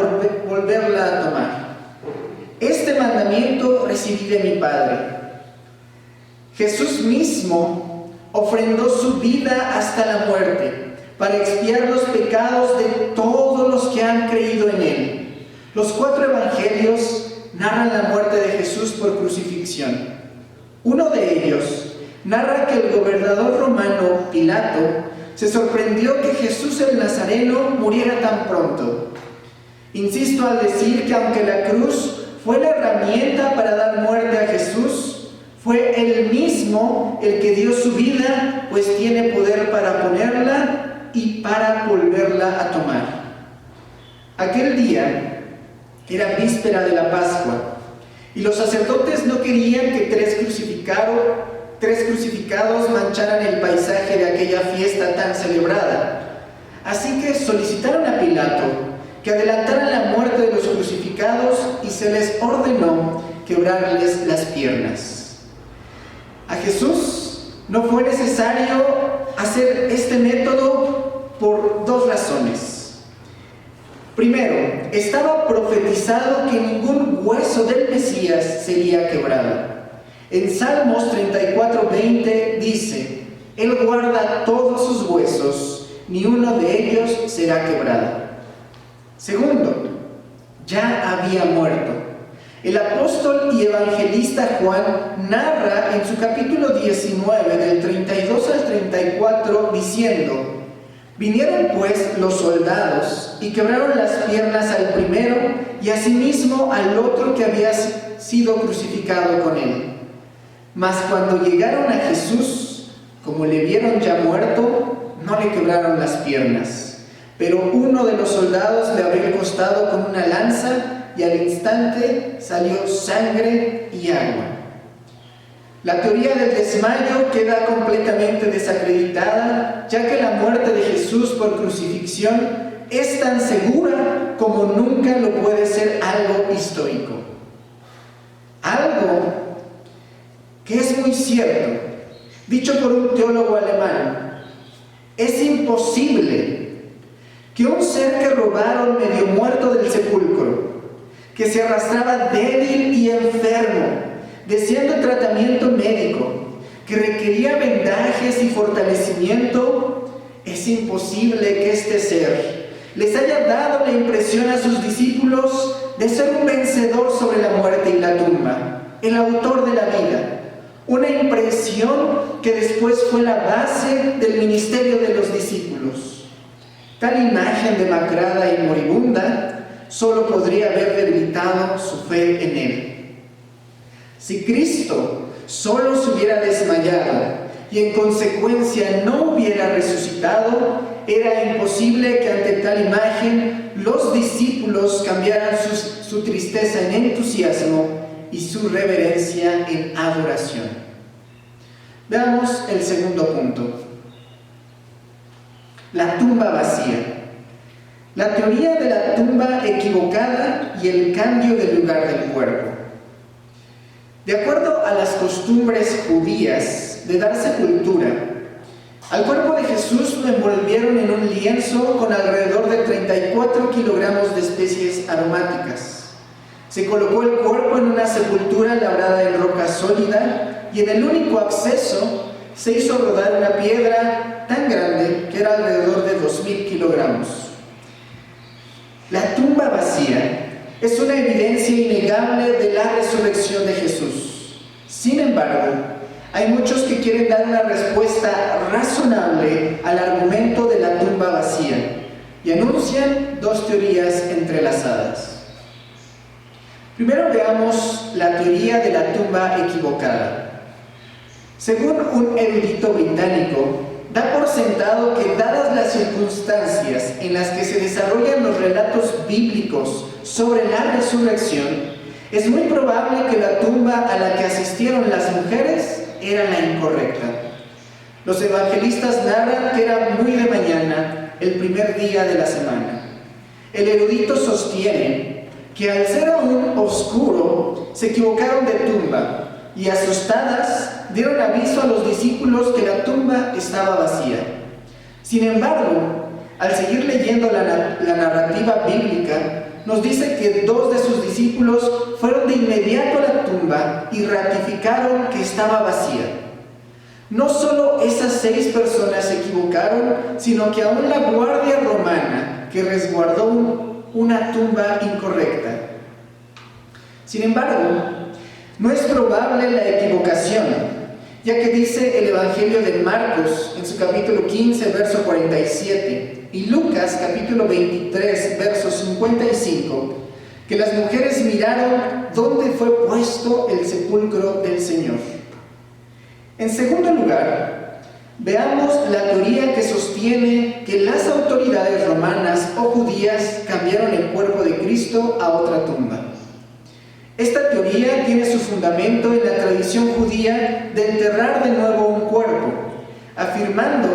volverla a tomar. Este mandamiento recibí de mi Padre. Jesús mismo ofrendó su vida hasta la muerte para expiar los pecados de todos los que han creído en Él. Los 4 evangelios narran la muerte de Jesús por crucifixión. Uno de ellos narra que el gobernador romano Pilato se sorprendió que Jesús el Nazareno muriera tan pronto. Insisto al decir que aunque la cruz fue la herramienta para dar muerte a Jesús, fue Él mismo el que dio su vida, pues tiene poder para ponerla y para volverla a tomar. Aquel día era víspera de la Pascua, y los sacerdotes no querían que tres crucificados mancharan el paisaje de aquella fiesta tan celebrada. Así que solicitaron a Pilato que adelantaran la muerte de los crucificados y se les ordenó quebrarles las piernas. A Jesús no fue necesario hacer este método por 2 razones. Primero, estaba profetizado que ningún hueso del Mesías sería quebrado. En Salmos 34:20 dice: Él guarda todos sus huesos, ni uno de ellos será quebrado. Segundo, ya había muerto. El apóstol y evangelista Juan narra en su capítulo 19, del 32 al 34, diciendo: vinieron pues los soldados y quebraron las piernas al primero y asimismo al otro que había sido crucificado con él. Mas cuando llegaron a Jesús, como le vieron ya muerto, no le quebraron las piernas. Pero uno de los soldados le abrió el costado con una lanza y al instante salió sangre y agua. La teoría del desmayo queda completamente desacreditada, ya que la muerte de Jesús por crucifixión es tan segura como nunca lo puede ser algo histórico. Algo que es muy cierto, dicho por un teólogo alemán: es imposible que un ser que robaron medio muerto del sepulcro, que se arrastraba débil y enfermo, deseando tratamiento médico, que requería vendajes y fortalecimiento, es imposible que este ser les haya dado la impresión a sus discípulos de ser un vencedor sobre la muerte y la tumba, el autor de la vida, una impresión que después fue la base del ministerio de los discípulos. Tal imagen demacrada y moribunda solo podría haber debilitado su fe en Él. Si Cristo solo se hubiera desmayado y en consecuencia no hubiera resucitado, era imposible que ante tal imagen los discípulos cambiaran su tristeza en entusiasmo y su reverencia en adoración. Veamos el segundo punto: la tumba vacía. La teoría de la tumba equivocada y el cambio del lugar del cuerpo. De acuerdo a las costumbres judías de dar sepultura, al cuerpo de Jesús lo envolvieron en un lienzo con alrededor de 34 kilogramos de especies aromáticas. Se colocó el cuerpo en una sepultura labrada en roca sólida y en el único acceso se hizo rodar una piedra tan grande que era alrededor de 2.000 kilogramos. La tumba vacía es una evidencia innegable de la resurrección de Jesús. Sin embargo, hay muchos que quieren dar una respuesta razonable al argumento de la tumba vacía y anuncian 2 teorías entrelazadas. Primero veamos la teoría de la tumba equivocada. Según un erudito británico, da por sentado que dadas las circunstancias en las que se desarrollan los relatos bíblicos sobre la resurrección, es muy probable que la tumba a la que asistieron las mujeres era la incorrecta. Los evangelistas narran que era muy de mañana, el primer día de la semana. El erudito sostiene que al ser aún oscuro, se equivocaron de tumba y asustadas dieron aviso a los discípulos que la tumba estaba vacía. Sin embargo, al seguir leyendo la narrativa bíblica, nos dice que 2 de sus discípulos fueron de inmediato a la tumba y ratificaron que estaba vacía. No solo esas 6 personas se equivocaron, sino que aún la guardia romana que resguardó una tumba incorrecta. Sin embargo, no es probable la equivocación, ya que dice el Evangelio de Marcos en su capítulo 15, verso 47, y Lucas capítulo 23, verso 55, que las mujeres miraron dónde fue puesto el sepulcro del Señor. En segundo lugar, veamos la teoría que sostiene que las autoridades romanas o judías cambiaron el cuerpo de Cristo a otra tumba. Esta teoría tiene su fundamento en la tradición judía de enterrar de nuevo un cuerpo, afirmando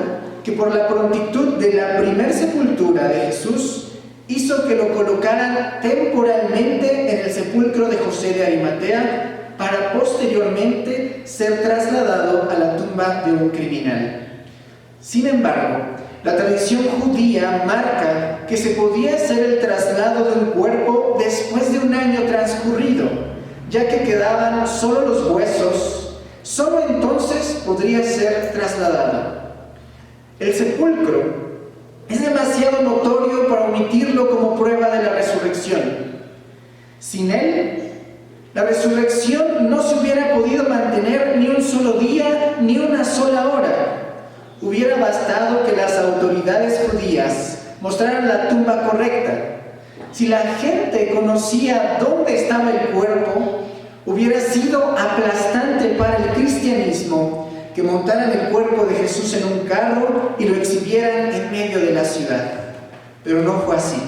que por la prontitud de la primer sepultura de Jesús hizo que lo colocaran temporalmente en el sepulcro de José de Arimatea para posteriormente ser trasladado a la tumba de un criminal. Sin embargo, la tradición judía marca que se podía hacer el traslado de un cuerpo después de un año transcurrido, ya que quedaban solo los huesos. Solo entonces podría ser trasladado. El sepulcro es demasiado notorio para omitirlo como prueba de la resurrección. Sin él, la resurrección no se hubiera podido mantener ni un solo día ni una sola hora. Hubiera bastado que las autoridades judías mostraran la tumba correcta. Si la gente conocía dónde estaba el cuerpo, hubiera sido aplastante para el cristianismo que montaran el cuerpo de Jesús en un carro y lo exhibieran en medio de la ciudad. Pero no fue así.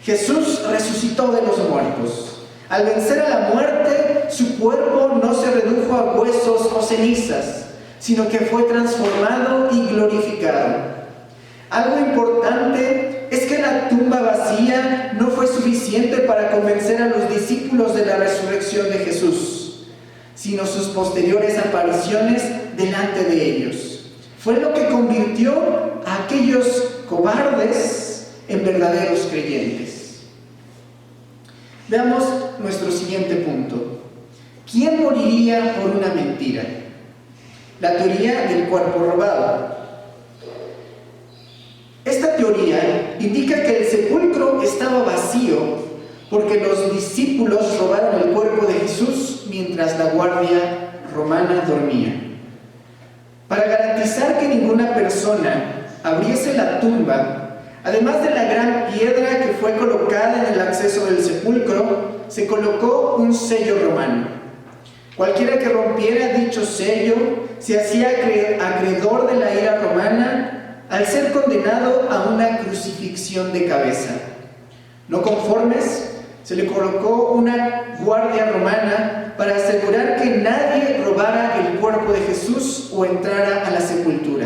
Jesús resucitó de los muertos. Al vencer a la muerte, su cuerpo no se redujo a huesos o cenizas, sino que fue transformado y glorificado. Algo importante es que la tumba vacía no fue suficiente para convencer a los discípulos de la resurrección de Jesús, sino sus posteriores apariciones delante de ellos. Fue lo que convirtió a aquellos cobardes en verdaderos creyentes. Veamos nuestro siguiente punto. ¿Quién moriría por una mentira? La teoría del cuerpo robado. Esta teoría indica que el sepulcro estaba vacío porque los discípulos robaron el cuerpo de Jesús mientras la guardia romana dormía. Para garantizar que ninguna persona abriese la tumba, además de la gran piedra que fue colocada en el acceso del sepulcro, se colocó un sello romano. Cualquiera que rompiera dicho sello se hacía acreedor de la ira romana al ser condenado a una crucifixión de cabeza. No conformes, se le colocó una guardia romana para asegurar que nadie robara el cuerpo de Jesús o entrara a la sepultura.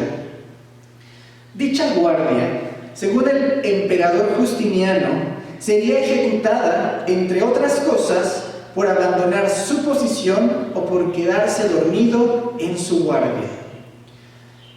Dicha guardia, según el emperador Justiniano, sería ejecutada, entre otras cosas, por abandonar su posición o por quedarse dormido en su guardia.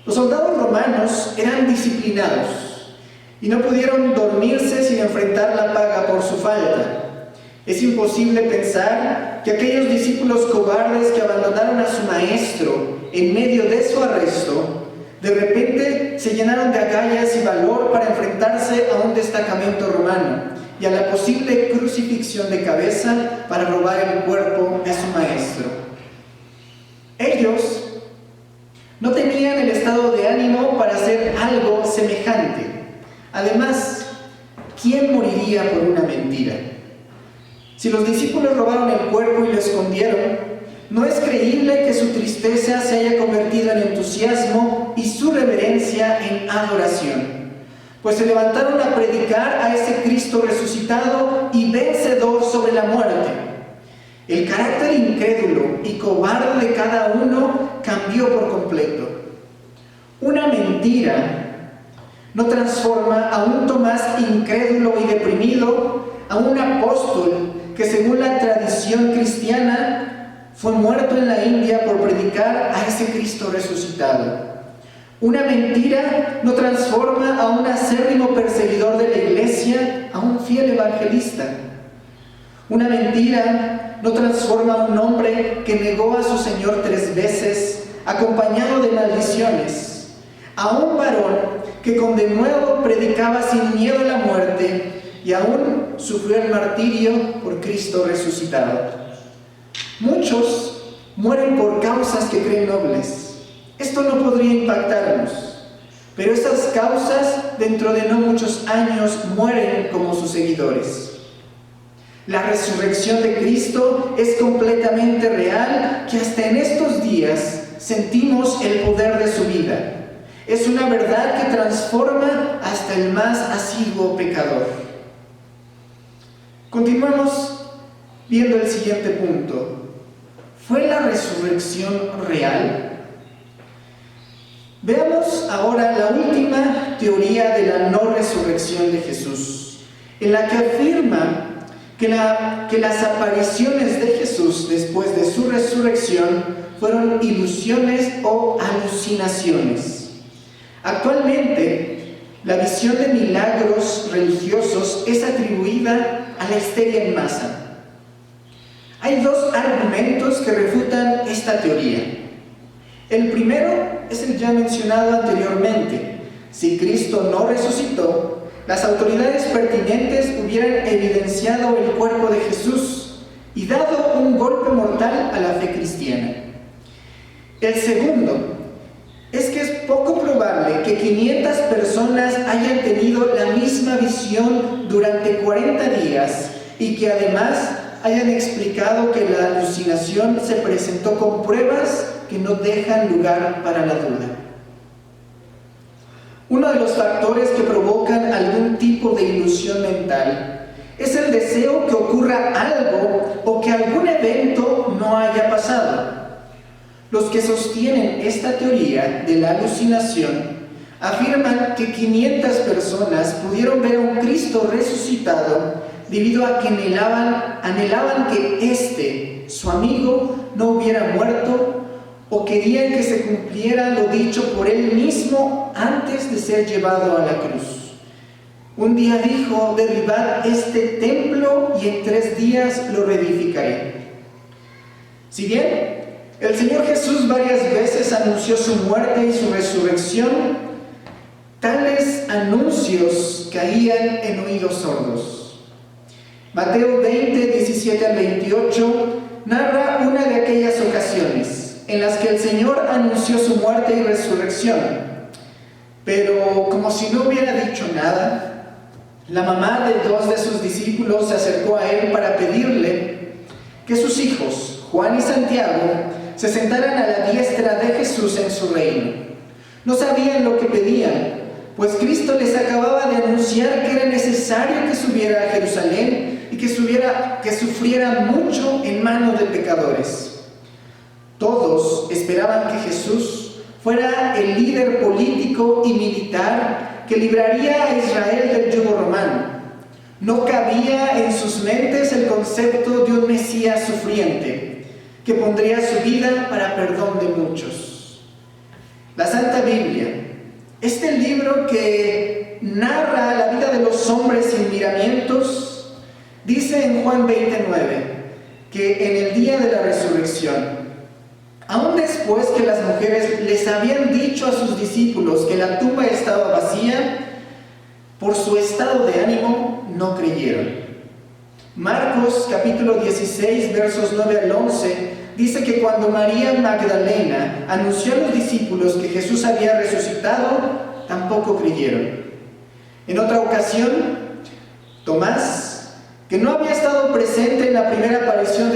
Los soldados romanos eran disciplinados y no pudieron dormirse sin enfrentar la paga por su falta. Es imposible pensar que aquellos discípulos cobardes que abandonaron a su maestro en medio de su arresto, de repente se llenaron de agallas y valor para enfrentarse a un destacamento romano y a la posible crucifixión de cabeza para robar el cuerpo de su maestro. Ellos no tenían el estado de ánimo para hacer algo semejante. Además, ¿quién moriría por una mentira? Si los discípulos robaron el cuerpo y lo escondieron, no es creíble que su tristeza se haya convertido en entusiasmo y su reverencia en adoración, pues se levantaron a predicar a ese Cristo resucitado y vencedor sobre la muerte. El carácter incrédulo y cobarde de cada uno cambió por completo. Una mentira no transforma a un Tomás incrédulo y deprimido a un apóstol que, según la tradición cristiana, fue muerto en la India por predicar a ese Cristo resucitado. Una mentira no transforma a un acérrimo perseguidor de la iglesia a un fiel evangelista. Una mentira no transforma a un hombre que negó a su Señor 3 veces, acompañado de maldiciones, a un varón que con denuedo predicaba sin miedo a la muerte y aún sufrió el martirio por Cristo resucitado. Muchos mueren por causas que creen nobles. Esto no podría impactarnos, pero esas causas dentro de no muchos años mueren como sus seguidores. La resurrección de Cristo es completamente real, que hasta en estos días sentimos el poder de su vida. Es una verdad que transforma hasta el más asiduo pecador. Continuamos viendo el siguiente punto. ¿Fue la resurrección real? Veamos ahora la última teoría de la no resurrección de Jesús, en la que afirma que las apariciones de Jesús después de su resurrección fueron ilusiones o alucinaciones. Actualmente, la visión de milagros religiosos es atribuida a la histeria en masa. Hay 2 argumentos que refutan esta teoría. El primero es el ya mencionado anteriormente. Si Cristo no resucitó, las autoridades pertinentes hubieran evidenciado el cuerpo de Jesús y dado un golpe mortal a la fe cristiana. El segundo es que es poco probable que 500 personas hayan tenido la misma visión durante 40 días y que además hayan explicado que la alucinación se presentó con pruebas que no dejan lugar para la duda. Uno de los factores que provocan algún tipo de ilusión mental es el deseo que ocurra algo o que algún evento no haya pasado. Los que sostienen esta teoría de la alucinación afirman que 500 personas pudieron ver a un Cristo resucitado debido a que anhelaban que su amigo, no hubiera muerto, o querían que se cumpliera lo dicho por él mismo antes de ser llevado a la cruz. Un día dijo: derribad este templo y en 3 días lo reedificaré. Si bien el Señor Jesús varias veces anunció su muerte y su resurrección, tales anuncios caían en oídos sordos. Mateo 20, 17 al 28 narra una de aquellas ocasiones en las que el Señor anunció su muerte y resurrección. Pero como si no hubiera dicho nada, la mamá de 2 de sus discípulos se acercó a él para pedirle que sus hijos, Juan y Santiago, se sentaran a la diestra de Jesús en su reino. No sabían lo que pedían, pues Cristo les acababa de anunciar que era necesario que subiera a Jerusalén y que sufriera mucho en manos de pecadores. Todos esperaban que Jesús fuera el líder político y militar que libraría a Israel del yugo romano. No cabía en sus mentes el concepto de un Mesías sufriente, que pondría su vida para perdón de muchos. La Santa Biblia, este libro que narra la vida de los hombres sin miramientos, dice en Juan 29 que en el día de la resurrección, aún después que las mujeres les habían dicho a sus discípulos que la tumba estaba vacía, por su estado de ánimo no creyeron. Marcos capítulo 16 versos 9 al 11 dice que cuando María Magdalena anunció a los discípulos que Jesús había resucitado, tampoco creyeron. En otra ocasión, Tomás, que no había estado presente en la primera aparición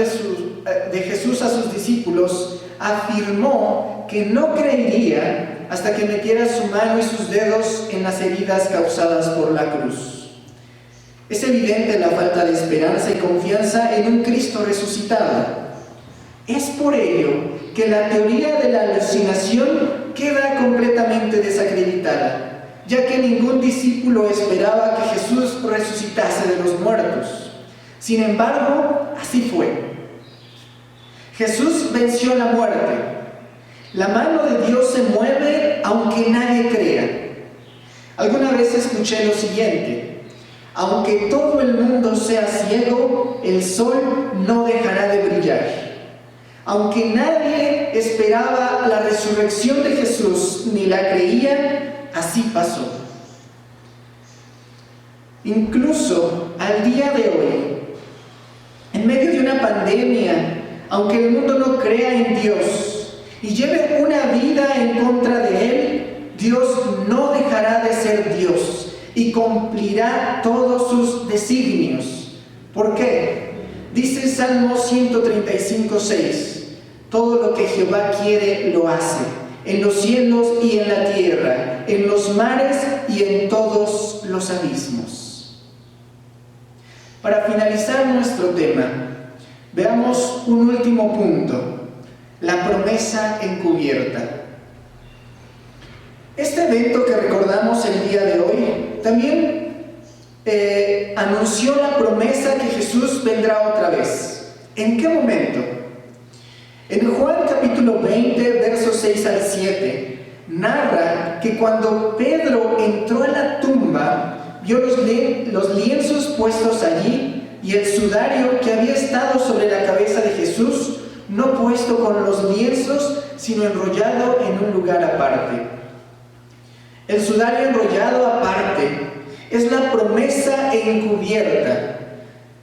de Jesús a sus discípulos, afirmó que no creería hasta que metiera su mano y sus dedos en las heridas causadas por la cruz. Es evidente la falta de esperanza y confianza en un Cristo resucitado. Es por ello que la teoría de la alucinación queda completamente desacreditada, ya que ningún discípulo esperaba que Jesús resucitase de los muertos. Sin embargo, así fue. Jesús venció la muerte. La mano de Dios se mueve aunque nadie crea. Alguna vez escuché lo siguiente: aunque todo el mundo sea ciego, el sol no dejará de brillar. Aunque nadie esperaba la resurrección de Jesús ni la creía, así pasó. Incluso al día de hoy, en medio de una pandemia, aunque el mundo no crea en Dios y lleve una vida en contra de Él, Dios no dejará de ser Dios y cumplirá todos sus designios. ¿Por qué? Dice el Salmo 135:6: todo lo que Jehová quiere lo hace, en los cielos y en la tierra, en los mares y en todos los abismos. Para finalizar nuestro tema, veamos un último punto: la promesa encubierta. Este evento que recordamos el día de hoy también anunció la promesa que Jesús vendrá otra vez. ¿En qué momento? En Juan capítulo 20, versos 6 al 7, narra que cuando Pedro entró a la tumba, vio los lienzos puestos allí y el sudario que había estado sobre la cabeza de Jesús, no puesto con los lienzos, sino enrollado en un lugar aparte. El sudario enrollado aparte es la promesa encubierta.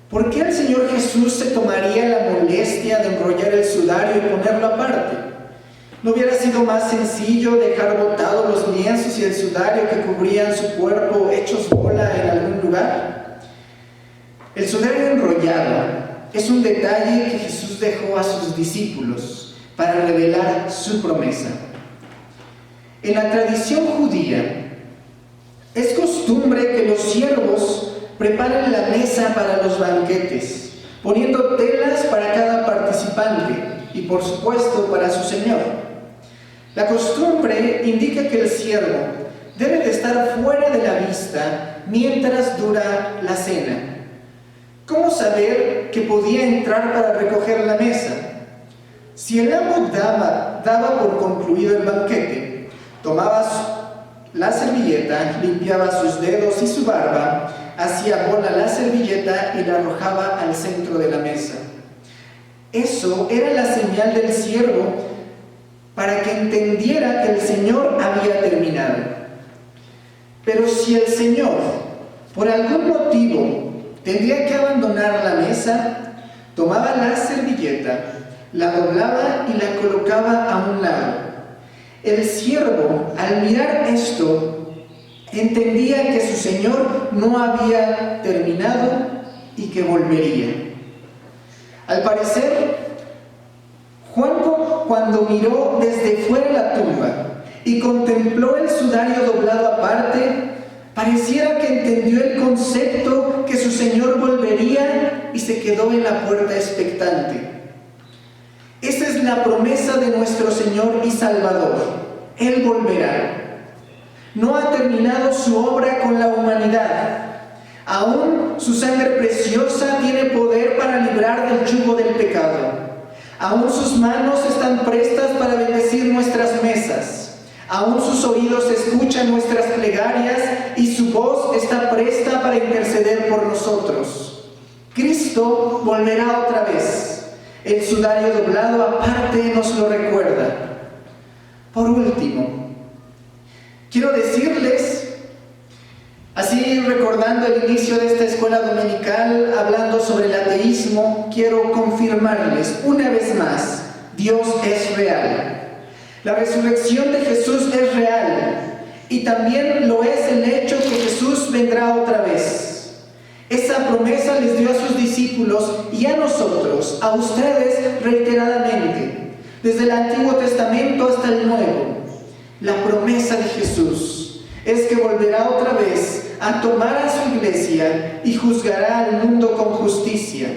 ¿Por qué el Señor Jesús se tomaría la molestia de enrollar el sudario y ponerlo aparte? ¿No hubiera sido más sencillo dejar botados los lienzos y el sudario que cubrían su cuerpo hechos bola en algún lugar? El sudario enrollado es un detalle que Jesús dejó a sus discípulos para revelar su promesa. En la tradición judía, es costumbre que los siervos preparen la mesa para los banquetes, poniendo telas para cada participante y, por supuesto, para su señor. La costumbre indica que el siervo debe de estar fuera de la vista mientras dura la cena. ¿Cómo saber que podía entrar para recoger la mesa? Si el amo daba por concluido el banquete, tomaba la servilleta, limpiaba sus dedos y su barba, hacía bola la servilleta y la arrojaba al centro de la mesa. Eso era la señal del siervo para que entendiera que el Señor había terminado. Pero si el Señor, por algún motivo, tendría que abandonar la mesa, tomaba la servilleta, la doblaba y la colocaba a un lado. El siervo, al mirar esto, entendía que su señor no había terminado y que volvería. Al parecer, Juan, cuando miró desde fuera la tumba y contempló el sudario doblado aparte, pareciera que entendió el concepto que su señor volvería y se quedó en la puerta expectante. Esa es la promesa de nuestro Señor y Salvador. Él volverá. No ha terminado su obra con la humanidad. Aún su sangre preciosa tiene poder para librar del yugo del pecado. Aún sus manos están prestas para bendecir nuestras mesas. Aún sus oídos escuchan nuestras plegarias y su voz está presta para interceder por nosotros. Cristo volverá otra vez. El sudario doblado aparte nos lo recuerda. Por último, quiero decirles, así recordando el inicio de esta escuela dominical, hablando sobre el ateísmo, quiero confirmarles una vez más: Dios es real. La resurrección de Jesús es real y también lo es el hecho que Jesús vendrá otra vez. Esa promesa les dio a sus discípulos y a nosotros, a ustedes reiteradamente, desde el Antiguo Testamento hasta el Nuevo. La promesa de Jesús es que volverá otra vez a tomar a su iglesia y juzgará al mundo con justicia.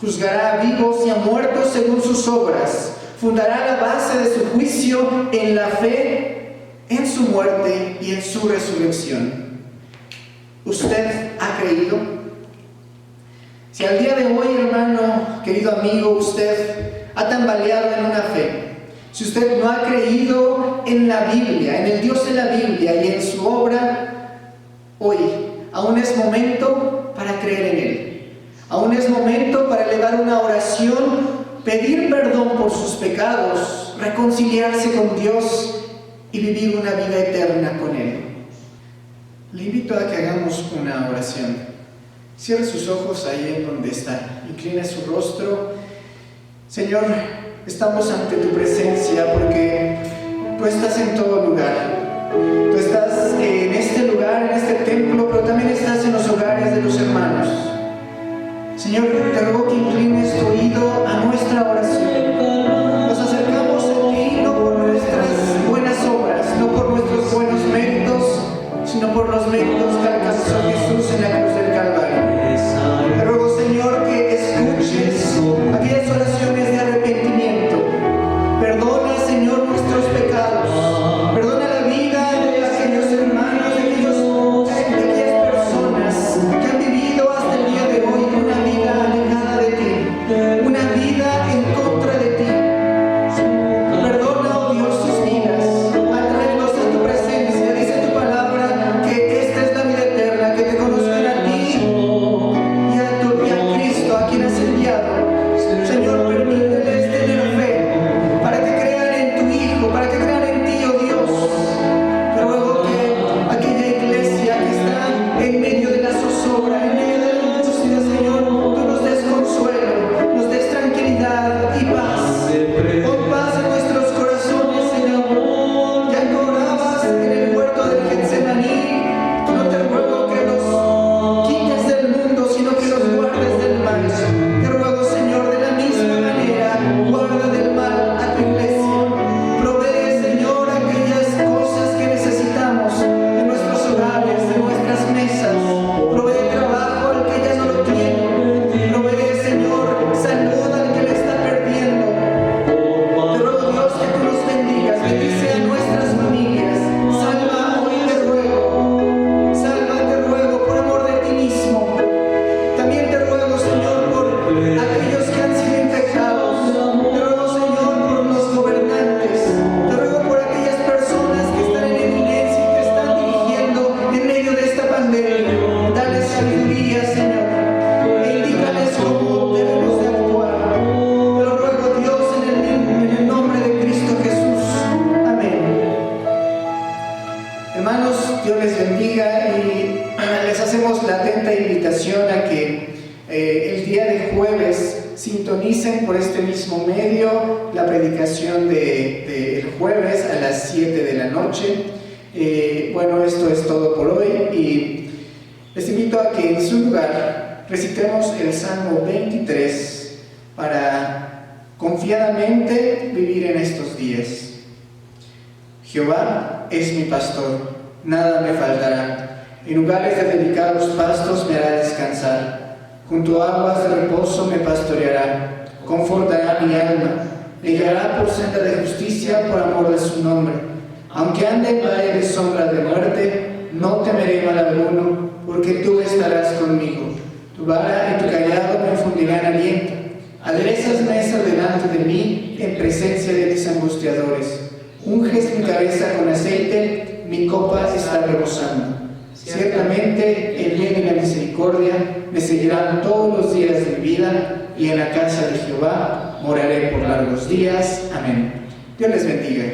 Juzgará a vivos y a muertos según sus obras. Fundará la base de su juicio en la fe, en su muerte y en su resurrección. ¿Usted ha creído? Si al día de hoy, hermano, querido amigo, usted ha tambaleado en una fe, si usted no ha creído en la Biblia, en el Dios de la Biblia y en su obra, hoy aún es momento para creer en Él. Aún es momento para elevar una oración, pedir perdón por sus pecados, reconciliarse con Dios y vivir una vida eterna con Él. Le invito a que hagamos una oración. Cierre sus ojos ahí en donde está. Incline su rostro. Señor, estamos ante tu presencia porque tú estás en todo lugar. Tú estás en este lugar, en este templo, pero también estás en los hogares de los hermanos. Señor, te ruego que inclines tu oído a nuestra oración. Nos acercamos a ti no por nuestras buenas obras, no por nuestros buenos méritos, sino por los méritos que alcanzó Jesús en la cruz del Calvario. Te ruego, Señor, que escuches aquellas oraciones de arrepentimiento. Perdona, Señor, nuestros pecados. Perdona la vida de aquellos hermanos, de aquellas personas que han vivido hasta el día de hoy una vida alejada de ti, una vida en contra de ti. Perdona, oh Dios, sus vidas. Atráelos a tu presencia. Dice tu palabra que esta es la vida eterna, que te conozcan a ti y a Cristo, a quien has enviado. Señor, permíteles tener fe para que crean en tu Hijo, para que crean en ti, oh Dios. Te ruego que aquella iglesia que está en medio de la zozobra, en medio de la angustia, Señor, tú nos des consuelo, nos des tranquilidad y paz. Pon paz en nuestros corazones, Señor. Ya que orabas en el huerto del Getsemaní, no te ruego que los quites del mundo, sino que los guardes del mal. Te ruego, Señor, de la misma manera, guarda del mal a tu iglesia. Provee, Señor, aquellas cosas que necesitamos en nuestros hogares, en nuestras mesas. Provee trabajo al que ya no lo tiene. Provee, Señor, salud al que le está perdiendo. Te ruego, Dios, que tú nos bendigas. Bendice a nuestras familias. Salva hoy, te ruego. Salva, te ruego, por amor de ti mismo. También te ruego, Señor, por aquellos que han sido infectados. Te ruego, Señor, por los gobernantes. Te ruego por aquellas personas que están en eminencia y que están dirigiendo en medio de esta pandemia. Dale sabiduría, Señor, e indícales cómo debemos de actuar. Te lo ruego, Dios, en el nombre de Cristo Jesús. Amén. Hermanos, Dios les bendiga y les hacemos la atenta invitación a que el día de jueves sintonicen por este mismo medio la predicación del jueves a las 7 de la noche. Bueno, esto es todo por hoy y les invito a que en su lugar recitemos el Salmo 23 para confiadamente vivir en estos días. Jehová es mi pastor, nada me faltará. En lugares de delicados pastos me hará descansar. Junto a aguas de reposo me pastoreará. Confortará mi alma. Me guiará por senda de justicia por amor de su nombre. Aunque ande en valle de sombra de muerte, no temeré mal alguno, porque tú estarás conmigo. Tu vara y tu callado me infundirán aliento. Aderezas mesa delante de mí en presencia de mis angustiadores. Unges mi cabeza con aceite, mi copa está rebosando. Ciertamente el bien y la misericordia me seguirán todos los días de mi vida, y en la casa de Jehová moraré por largos días. Amén. Dios les bendiga.